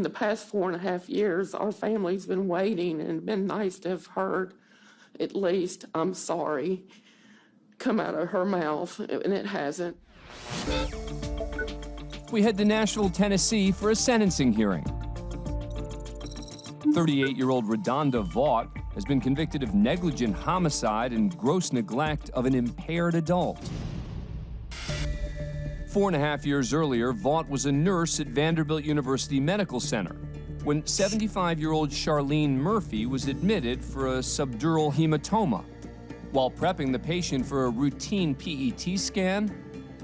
In the past 4.5 years, our family's been waiting, and it'd been nice to have heard at least, "I'm sorry," come out of her mouth, and it hasn't. We head to Nashville, Tennessee for a sentencing hearing. 38-year-old Redonda Vaught has been convicted of negligent homicide and gross neglect of an impaired adult. 4.5 years earlier, Vaught was a nurse at Vanderbilt University Medical Center when 75-year-old Charlene Murphy was admitted for a subdural hematoma. While prepping the patient for a routine PET scan,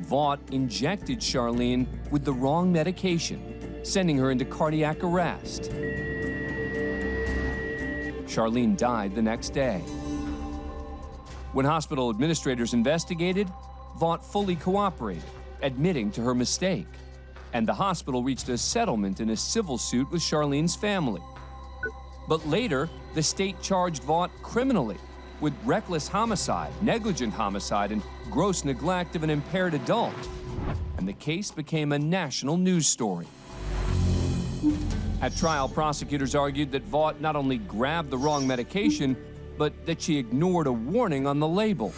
Vaught injected Charlene with the wrong medication, sending her into cardiac arrest. Charlene died the next day. When hospital administrators investigated, Vaught fully cooperated, admitting to her mistake, and the hospital reached a settlement in a civil suit with Charlene's family. But later, the state charged Vaught criminally with reckless homicide, negligent homicide, and gross neglect of an impaired adult, and the case became a national news story. At trial, prosecutors argued that Vaught not only grabbed the wrong medication, but that she ignored a warning on the label.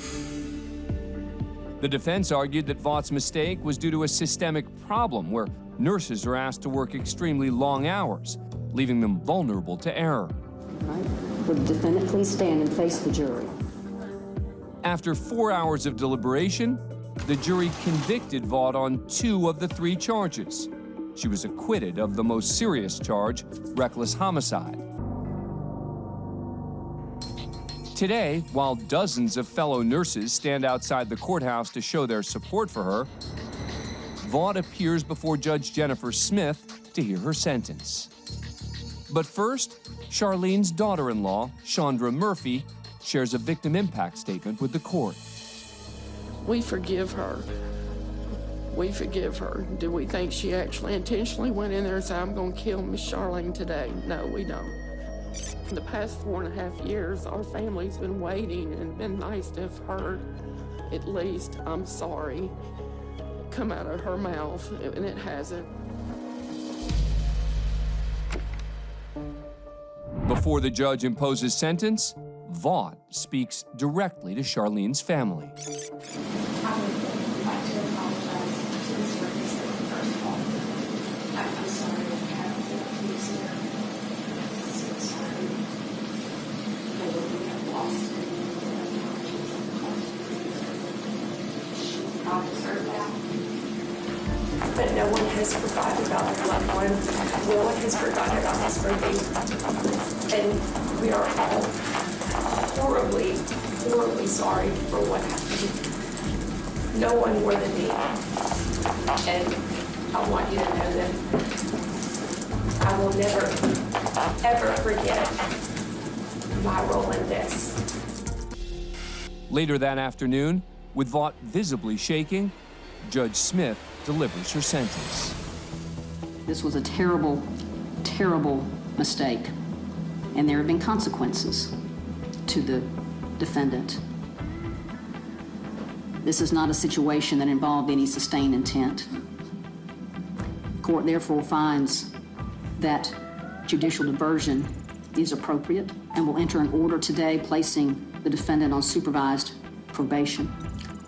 The defense argued that Vaught's mistake was due to a systemic problem where nurses are asked to work extremely long hours, leaving them vulnerable to error. Would the defendant please stand and face the jury? After 4 hours of deliberation, the jury convicted Vaught on 2 of the 3 charges. She was acquitted of the most serious charge, reckless homicide. Today, while dozens of fellow nurses stand outside the courthouse to show their support for her, Vaught appears before Judge Jennifer Smith to hear her sentence. But first, Charlene's daughter-in-law, Chandra Murphy, shares a victim impact statement with the court. We forgive her. We forgive her. Do we think she actually intentionally went in there and said, "I'm going to kill Miss Charlene today"? No, we don't. In the past 4.5 years, our family's been waiting, and it'd been nice to have heard at least, "I'm sorry," come out of her mouth, and it hasn't. Before the judge imposes sentence, Vaught speaks directly to Charlene's family. I would like to apologize to Ms. Ferguson, first of all. I'm sorry that happened to you, sir. I'm so sorry that we have lost I deserve that. But no one has forgotten about their loved one. No one has forgotten about Ms. Ferguson. And we are all horribly, horribly sorry for what happened. No one more than me. And I want you to know that I will never, ever forget my role in this. Later that afternoon, with Vaught visibly shaking, Judge Smith delivers her sentence. This was a terrible, terrible mistake, and there have been consequences to the defendant. This is not a situation that involved any sustained intent. The court therefore finds that judicial diversion is appropriate and will enter an order today placing the defendant on supervised probation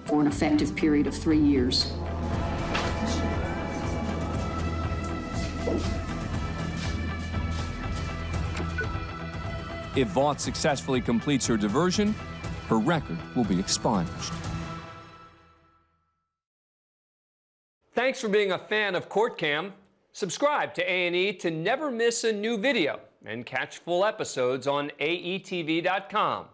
for an effective period of 3 years. If Vaught successfully completes her diversion, her record will be expunged. Thanks for being a fan of CourtCam. Subscribe to A&E to never miss a new video and catch full episodes on aetv.com.